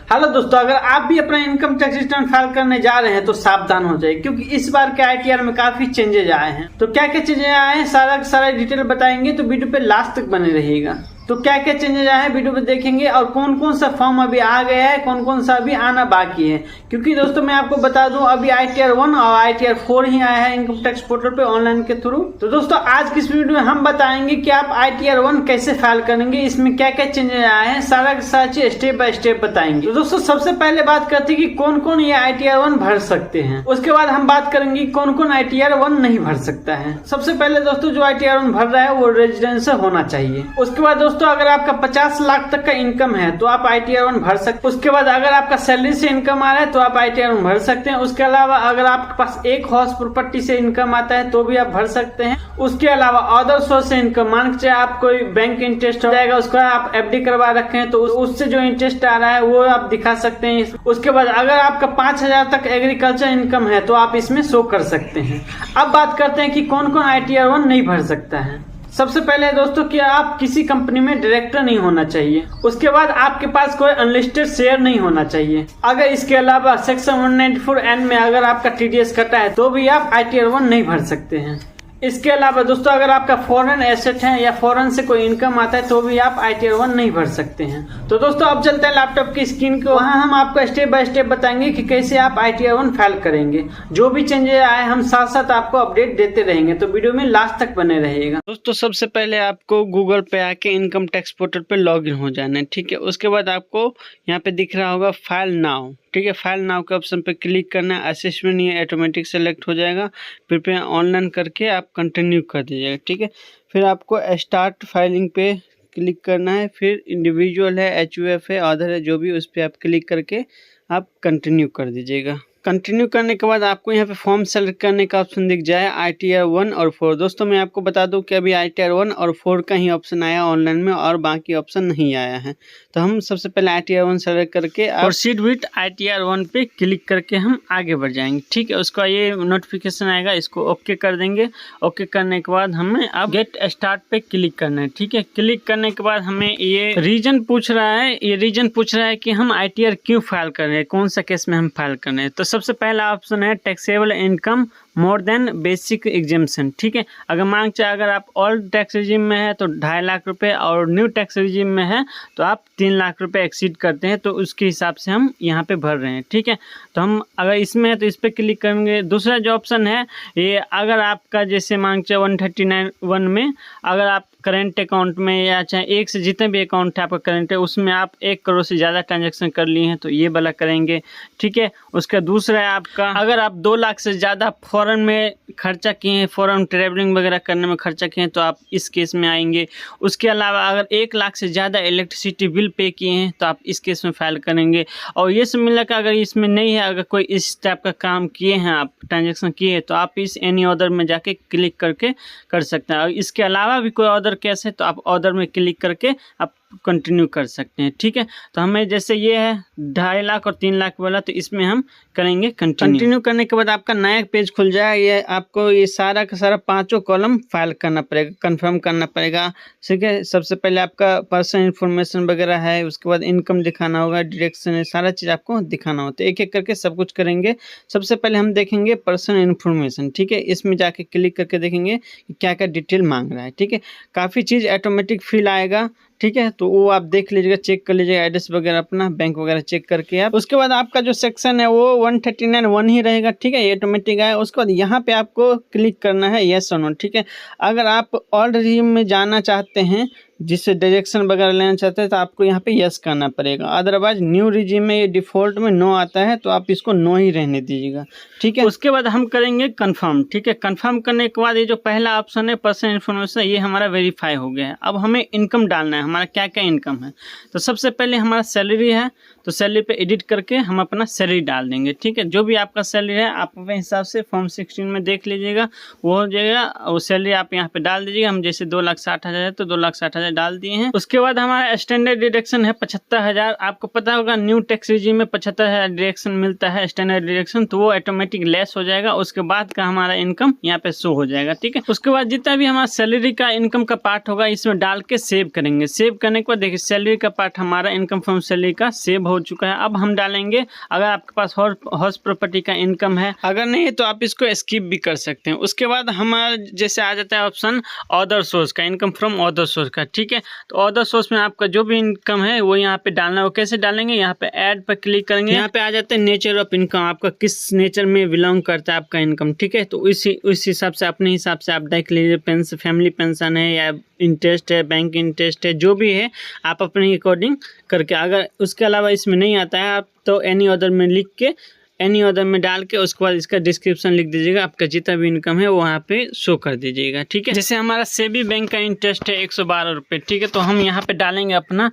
Hello दोस्तों, अगर आप भी अपना इनकम टैक्स रिटर्न फाइल करने जा रहे हैं तो सावधान हो जाए, क्योंकि इस बार के आईटीआर में काफी चेंजेज आए हैं। तो क्या क्या चेंजेज आए हैं सारा डिटेल बताएंगे, तो वीडियो पे लास्ट तक बने रहिएगा। तो क्या क्या चेंजेज आए हैं वीडियो पे देखेंगे, और कौन कौन सा फॉर्म अभी आ गया है, कौन कौन सा अभी आना बाकी है। क्योंकि दोस्तों मैं आपको बता दूं, अभी आईटीआर 1 और आईटीआर 4 ही आया है इनकम टैक्स पोर्टल पे ऑनलाइन के थ्रू। तो दोस्तों आज की इस वीडियो में हम बताएंगे कि आप आईटीआर 1 कैसे फाइल करेंगे, इसमें क्या क्या चेंजेज आए हैं, सारा चीज स्टेप बाय स्टेप बताएंगे। तो दोस्तों सबसे पहले बात करते हैं कि कौन कौन ये आईटीआर 1 भर सकते हैं। उसके बाद हम बात करेंगे कौन कौन आईटीआर 1 नहीं भर सकता है। सबसे पहले दोस्तों जो आईटीआर 1 भर रहा है वो रेजिडेंशियल होना चाहिए। उसके बाद दोस्तों अगर आपका 50 लाख तक का इनकम है तो आप आईटीआर 1 भर सकते हैं। उसके बाद अगर आपका सैलरी से इनकम आ रहा है तो आप आईटीआर 1 भर सकते हैं। उसके अलावा अगर आपके पास एक हाउस प्रॉपर्टी से इनकम आता है तो भी आप भर सकते हैं। उसके अलावा अदर सोर्स से इनकम, मान के आप कोई बैंक इंटरेस्ट हो जाएगा, उसका आप एफडी करवा रखे हैं तो उससे जो इंटरेस्ट आ रहा है वो आप दिखा सकते हैं। उसके बाद अगर आपका 5000 तक एग्रीकल्चर इनकम है तो आप इसमें शो कर सकते हैं। अब बात करते हैं कि कौन कौन आईटीआर 1 नहीं भर सकता है। सबसे पहले दोस्तों कि आप किसी कंपनी में डायरेक्टर नहीं होना चाहिए। उसके बाद आपके पास कोई अनलिस्टेड शेयर नहीं होना चाहिए। अगर इसके अलावा सेक्शन 194N में अगर आपका टीडीएस कटा है तो भी आप आईटीआर 1 नहीं भर सकते हैं। इसके अलावा दोस्तों अगर आपका फॉरेन एसेट है या फॉरेन से कोई इनकम आता है तो भी आप आईटीआर 1 नहीं भर सकते हैं। तो दोस्तों अब चलते हैं लैपटॉप की स्क्रीन को, वहां हम आपको स्टेप बाय स्टेप बताएंगे कि कैसे आप आईटीआर 1 फाइल करेंगे। जो भी चेंजेस आए हम साथ साथ आपको अपडेट देते रहेंगे, तो वीडियो में लास्ट तक बने रहिएगा। दोस्तों सबसे पहले आपको गूगल पे आके इनकम टैक्स पोर्टल पे लॉग इन हो जाना है, ठीक है। उसके बाद आपको यहाँ पे दिख रहा होगा फाइल नाउ, ठीक है। फाइल नाउ के ऑप्शन पे क्लिक करना है। असेसमेंट ये ऑटोमेटिक सेलेक्ट हो जाएगा, फिर ऑनलाइन करके आप कंटिन्यू कर दीजिएगा, ठीक है। फिर आपको स्टार्ट फाइलिंग पे क्लिक करना है। फिर इंडिविजुअल है, एचयूएफ है, अदर है, जो भी उस पर आप क्लिक करके आप कंटिन्यू कर दीजिएगा। कंटिन्यू करने के बाद आपको यहाँ पे फॉर्म सेलेक्ट करने का ऑप्शन दिख जाए आईटीआर 1 और 4। दोस्तों मैं आपको बता दूं कि अभी आईटीआर 1 और 4 का ही ऑप्शन आया ऑनलाइन में, और बाकी ऑप्शन नहीं आया है। तो हम सबसे पहले आईटीआर 1 सेलेक्ट करके प्रोसीड विद आईटीआर 1 पे क्लिक करके हम आगे बढ़ जाएंगे, ठीक है। उसका ये नोटिफिकेशन आएगा, इसको ओके कर देंगे। ओके करने के बाद हमें अब गेट स्टार्ट पे क्लिक करना है, ठीक है। क्लिक करने के बाद हमें ये रीजन पूछ रहा है, कि हम आईटीआर क्यों फाइल कर रहे हैं, कौन सा केस में हम फाइल कर रहे हैं। तो सबसे पहला ऑप्शन है taxable income more than basic exemption, ठीक है। अगर मांग चाहे अगर आप ओल्ड टैक्स रिजीम में है तो 2.5 लाख रुपए, और न्यू टैक्स रिजीम में है तो आप 3 लाख रुपए एक्सीड करते हैं, तो उसके हिसाब से हम यहाँ पे भर रहे हैं, ठीक है। तो हम अगर इसमें है तो इस पर क्लिक करेंगे। दूसरा जो ऑप्शन है ये, अगर आपका जैसे मांग चाहे 139(1) में अगर आप करेंट अकाउंट में या चाहे एक से जितने भी अकाउंट है आपका करेंट है उसमें आप 1 करोड़ से ज़्यादा ट्रांजैक्शन कर लिए हैं तो ये वाला करेंगे, ठीक है। उसका दूसरा है आपका, अगर आप 2 लाख से ज़्यादा फॉरेन में खर्चा किए हैं, फॉरेन ट्रैवलिंग वगैरह करने में खर्चा किए हैं तो आप इस केस में आएंगे। उसके अलावा अगर 1 लाख से ज़्यादा इलेक्ट्रिसिटी बिल पे किए हैं तो आप इस केस में फाइल करेंगे। और ये सब मिलकर अगर इसमें नहीं है, अगर कोई इस टाइप का काम किए हैं, आप ट्रांजेक्शन किए हैं, तो आप इस एनी ऑर्डर में जाके क्लिक करके कर सकते हैं। और इसके अलावा भी कोई ऑर्डर केस है तो आप ऑर्डर में क्लिक करके आप कंटिन्यू कर सकते हैं, ठीक है। तो हमें जैसे ये है 2.5 लाख और 3 लाख वाला, तो इसमें हम करेंगे कंटिन्यू करने के बाद आपका नया पेज खुल जाए। ये आपको ये सारा का सारा 5 कॉलम फाइल करना पड़ेगा, कंफर्म करना पड़ेगा, ठीक है। सबसे पहले आपका पर्सनल इन्फॉर्मेशन वगैरह है, उसके बाद इनकम दिखाना होगा, डायरेक्शन है, सारा चीज़ आपको दिखाना होता है। एक एक करके सब कुछ करेंगे। सबसे पहले हम देखेंगे पर्सनल इन्फॉर्मेशन, ठीक है। इसमें जाके क्लिक करके देखेंगे कि क्या क्या डिटेल मांग रहा है, ठीक है। काफ़ी चीज़ ऑटोमेटिक फिल आएगा, ठीक है। तो वो आप देख लीजिएगा, चेक कर लीजिएगा, एड्रेस वगैरह अपना बैंक वगैरह चेक करके आप। उसके बाद आपका जो सेक्शन है वो 139(1) ही रहेगा, ठीक है, ये ऑटोमेटिक है। उसके बाद यहाँ पे आपको क्लिक करना है येस और नो, ठीक है। अगर आप ओल्ड रिजीम में जाना चाहते हैं, जिससे डायरेक्शन वगैरह लेना चाहते हैं, तो आपको यहाँ पे यस करना पड़ेगा। अदरवाइज न्यू रिजीम में ये डिफ़ॉल्ट में नो आता है तो आप इसको नो ही रहने दीजिएगा, ठीक है। उसके बाद हम करेंगे कंफर्म, ठीक है। कंफर्म करने के बाद ये जो पहला ऑप्शन है पर्सनल इन्फॉर्मेशन, ये हमारा वेरीफाई हो गया है। अब हमें इनकम डालना है, हमारा क्या क्या इनकम है। तो सबसे पहले हमारा सैलरी है, तो सैलरी पे एडिट करके हम अपना सैलरी डाल देंगे, ठीक है। जो भी आपका सैलरी है आप अपने हिसाब से फॉर्म 16 में देख लीजिएगा, वो हो जाएगा। वो सैलरी आप यहाँ पे डाल दीजिएगा। हम जैसे 2,60,000 है तो 2,60,000 वाले डाल दिए हैं। उसके बाद हमारा स्टैंडर्ड डिडक्शन है 75,000। आपको पता होगा न्यू टैक्स रिजीम में 75,000 डिडक्शन मिलता है स्टैंडर्ड डिडक्शन, तो वो ऑटोमेटिक लेस हो जाएगा। उसके बाद का हमारा इनकम यहाँ पे शो हो जाएगा, ठीक है। उसके बाद जितना भी हमारा सैलरी का इनकम का पार्ट होगा इसमें डाल के सेव करेंगे। सेव करने के बाद देखिए सैलरी का पार्ट हमारा इनकम फ्रॉम सैलरी का सेव हो चुका है। अब हम डालेंगे अगर आपके पास हाउस प्रॉपर्टी का इनकम है, अगर नहीं है तो आप इसको स्किप भी कर सकते हैं। उसके बाद हमारा जैसे आ जाता है ऑप्शन अदर सोर्स का, इनकम फ्रॉम अदर सोर्स का, ठीक है। तो अदर सोर्स में आपका जो भी इनकम है वो यहाँ पे डालना है। वो कैसे डालेंगे, यहाँ पे ऐड पर क्लिक करेंगे, यहाँ पे आ जाता है नेचर ऑफ इनकम, आपका किस नेचर में बिलोंग करता है आपका इनकम, ठीक है। तो उस हिसाब से अपने हिसाब से आप देख लीजिए, पेंशन, फैमिली पेंशन है या इंटरेस्ट है, बैंक इंटरेस्ट है, जो भी है आप अपने अकॉर्डिंग करके, अगर उसके अलावा इसमें नहीं आता है आप तो एनी अदर में लिख के, एनी अदर में डाल के उसके बाद इसका डिस्क्रिप्शन लिख दीजिएगा, आपका जितना भी इनकम है वो वहाँ पे शो कर दीजिएगा, ठीक है। जैसे हमारा सेबी बैंक का इंटरेस्ट है 112 रुपये, ठीक है। तो हम यहाँ पे डालेंगे अपना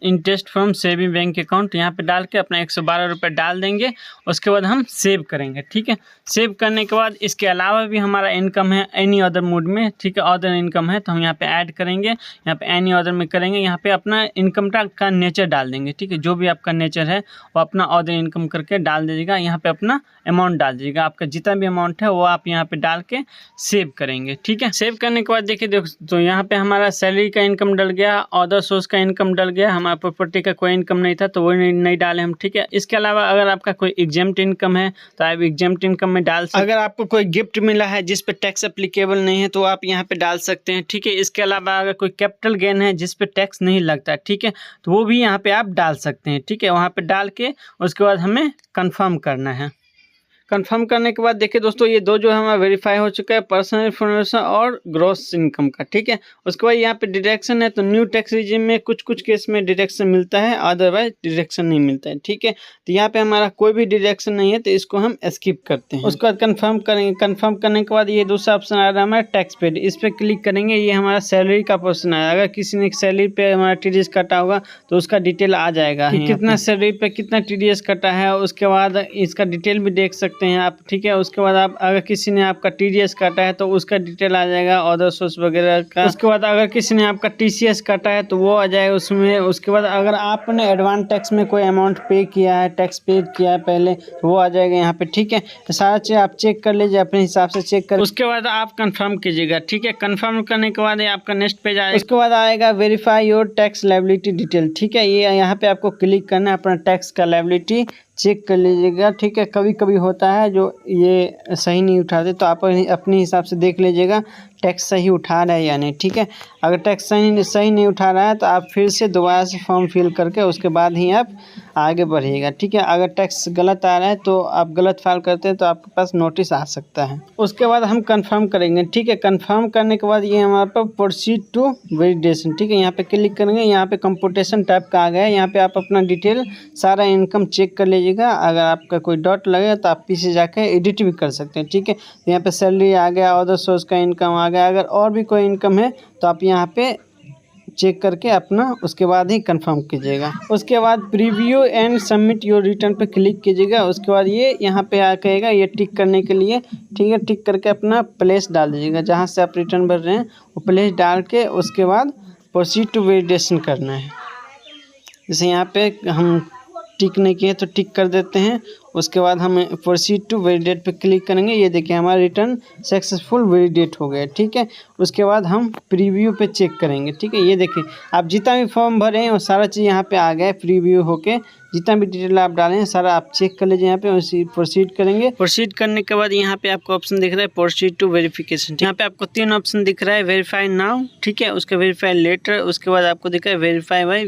interest from SEBI bank account, यहाँ पे डाल के अपना 112 रुपये डाल देंगे। उसके बाद हम सेव करेंगे, ठीक है। सेव करने के बाद इसके अलावा भी हमारा इनकम है एनी अदर मोड में, ठीक है, अदर इनकम है तो हम यहाँ पे ऐड करेंगे, यहाँ पे एनी अदर में करेंगे, यहाँ पे अपना इनकम का नेचर डाल देंगे, ठीक है। जो भी आपका नेचर है वो अपना अदर इनकम करके डाल दीजिएगा, यहाँ पे अपना अमाउंट डाल दीजिएगा, आपका जितना भी अमाउंट है वो आप यहाँ पे डाल के सेव करेंगे, ठीक है। सेव करने के बाद देखिए तो यहाँ पे हमारा सैलरी का इनकम डल गया, अदर सोर्स का इनकम डल गया, हमारा प्रॉपर्टी का कोई इनकम नहीं था तो वो नहीं डाले हम, ठीक है। इसके अलावा अगर आपका कोई एग्जेम्प्ट इनकम है तो आप एग्जेम्प्ट इनकम में डाल सकते हैं। अगर आपको कोई गिफ्ट मिला है जिस पे टैक्स एप्लीकेबल नहीं है तो आप यहाँ पे डाल सकते हैं, ठीक है। इसके अलावा अगर कोई कैपिटल गेन है जिस पे टैक्स नहीं लगता, ठीक है, तो वो भी यहाँ पे आप डाल सकते हैं, ठीक है। वहाँ पे डाल के उसके बाद हमें कंफर्म करना है। कंफर्म करने के बाद देखिए दोस्तों ये दो जो हमारा वेरीफाई हो चुका है, पर्सनल इन्फॉर्मेशन और ग्रॉस इनकम का, ठीक है। उसके बाद यहाँ पे डिडक्शन है तो न्यू टैक्स रिजीम में कुछ केस में डिडक्शन मिलता है, अदरवाइज डिडक्शन नहीं मिलता है, ठीक है। तो यहाँ पे हमारा कोई भी डिडक्शन नहीं है तो इसको हम स्किप करते हैं। उसके बाद कंफर्म करेंगे। कंफर्म करने के बाद ये दूसरा ऑप्शन आ रहा है हमारा टैक्स पेड, इस पर क्लिक करेंगे। ये हमारा सैलरी का पोर्शन आया, अगर किसी ने सैलरी पे हमारा TDS कटा होगा तो उसका डिटेल आ जाएगा, कितना सैलरी पे कितना TDS कटा है, उसके बाद इसका डिटेल भी देख सकते हैं आप, ठीक है। उसके बाद आप अगर किसी ने आपका TDS काटा है तो उसका डिटेल आ जाएगा, अदर सोर्स वगैरह का। उसके बाद अगर किसी ने आपका TCS काटा है तो वो आ जाएगा उसमें। उसके बाद अगर आपने एडवांस टैक्स में कोई अमाउंट पे किया है, टैक्स पे किया है पहले, तो वो आ जाएगा यहाँ पे, ठीक है। तो सारा चीज़ आप चेक कर लीजिए, अपने हिसाब से चेक कर, उसके बाद आप कंफर्म कीजिएगा, ठीक है। कंफर्म करने के बाद आपका नेक्स्ट पेज आएगा। उसके बाद आएगा verify your tax liability detail, ठीक है। ये यहाँ पे आपको क्लिक करना है, अपना टैक्स का लायबिलिटी चेक कर लीजिएगा, ठीक है। कभी कभी होता है जो ये सही नहीं उठाते तो आप अपने हिसाब से देख लीजिएगा टैक्स सही उठा रहा है या नहीं, ठीक है। अगर टैक्स सही नहीं उठा रहा है तो आप फिर से दोबारा से फॉर्म फिल करके उसके बाद ही आप आगे बढ़िएगा, ठीक है। अगर टैक्स गलत आ रहा है तो आप गलत फाइल करते हैं तो आपके पास नोटिस आ सकता है। उसके बाद हम कंफर्म करेंगे, ठीक है। कंफर्म करने के बाद ये हमारे पास प्रोसीड टू वेलिडेशन, ठीक है। यहाँ पे क्लिक करेंगे, यहाँ पे कंप्यूटेशन टाइप का आ गया है, यहाँ पे आप अपना डिटेल सारा इनकम चेक कर लीजिएगा। अगर आपका कोई डॉट लगे तो आप पीछे जाकर एडिट भी कर सकते हैं, ठीक है। यहाँ पे सैलरी आ गया, अदर सोर्स का इनकम आ गया। अगर और भी कोई इनकम है तो आप यहाँ पे चेक करके अपना उसके बाद ही कंफर्म कीजिएगा। उसके बाद preview and submit your return पे क्लिक कीजिएगा। उसके बाद ये यहाँ पे आ कहेगा ये टिक करने के लिए, ठीक है। टिक करके अपना प्लेस डाल दीजिएगा, जहाँ से आप रिटर्न भर रहे हैं वो प्लेस डाल के उसके बाद प्रोसीड टू वेलिडेशन करना है। जैसे यहाँ पे हम टिक नहीं किए तो टिक कर देते हैं। उसके बाद हम प्रोसीड टू वैलिडेट पे क्लिक करेंगे। ये देखिए हमारा रिटर्न सक्सेसफुल वैलिडेट हो गया, ठीक है। उसके बाद हम प्रीव्यू पे चेक करेंगे, ठीक है। ये देखिए आप जितना भी फॉर्म भरे हैं वो सारा चीज़ यहाँ पे आ गया है, प्रीव्यू होके जितना भी डिटेल आप डालें सारा आप चेक कर लीजिए। यहाँ पे उसी प्रोसीड करेंगे। प्रोसीड करने के बाद यहाँ पे आपको ऑप्शन दिख रहा है प्रोसीड टू वेरिफिकेशन। यहाँ पे आपको 3 ऑप्शन दिख रहा है, वेरीफाई नाउ, ठीक है, उसके वेरीफाई लेटर, उसके बाद आपको दिख रहा है वेरीफाई बाय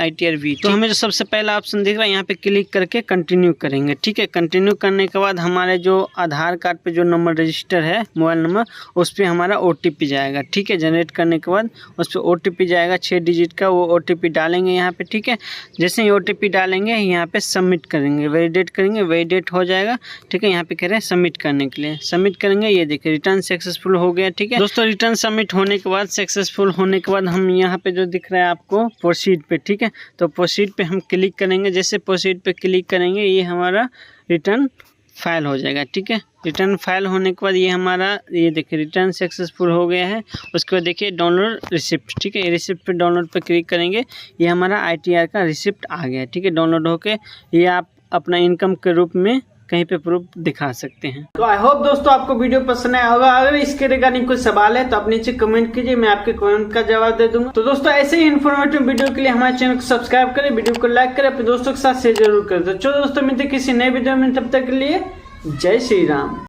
ITR V। तो हमें जो सबसे पहला ऑप्शन दिख रहा है यहाँ पे क्लिक करके कंटिन्यू करेंगे, ठीक है। कंटिन्यू करने के बाद हमारे जो आधार कार्ड पे जो नंबर रजिस्टर है मोबाइल नंबर, उस पर हमारा OTP जाएगा, ठीक है। जनरेट करने के बाद उस पर OTP जाएगा 6 डिजिट का, वो OTP डालेंगे यहाँ पे, ठीक है। जैसे ही OTP डालेंगे यहाँ पे सबमिट करेंगे, वैलिडेट करेंगे, वैलिडेट हो जाएगा, ठीक है। यहाँ पे कह रहे हैं सबमिट करने के लिए, सबमिट करेंगे। ये देखिए रिटर्न सक्सेसफुल हो गया, ठीक है दोस्तों। रिटर्न सबमिट होने के बाद, सक्सेसफुल होने के बाद हम यहाँ पे जो दिख रहा है आपको प्रोसीड पे, ठीक है, तो प्रोसीड पे हम क्लिक करेंगे। जैसे प्रोसीड पे क्लिक करेंगे ये हमारा रिटर्न फाइल हो जाएगा। ठीक है, रिटर्न फाइल होने के बाद ये हमारा ये देखिए रिटर्न सक्सेसफुल हो गया है। उसके बाद देखिए डाउनलोड रिसिप्ट। ठीक है, ये रिसिप्ट पे डाउनलोड पे क्लिक करेंगे, ये हमारा ITR का रिसिप्ट आ गया। ठीक है, डाउनलोड होके ये आप अपना इनकम के रूप में कहीं पे प्रूफ दिखा सकते हैं। तो आई होप दोस्तों आपको वीडियो पसंद आया होगा। अगर इसके रिगार्डिंग कोई सवाल है तो आप नीचे कमेंट कीजिए, मैं आपके कमेंट का जवाब दे दूंगा। तो दोस्तों ऐसे ही इन्फॉर्मेटिव वीडियो के लिए हमारे चैनल को सब्सक्राइब करें, वीडियो को लाइक करें, अपने दोस्तों के साथ शेयर जरूर करें। तो चलो दोस्तों मिलते किसी नए वीडियो में, तब तक के लिए जय श्री राम।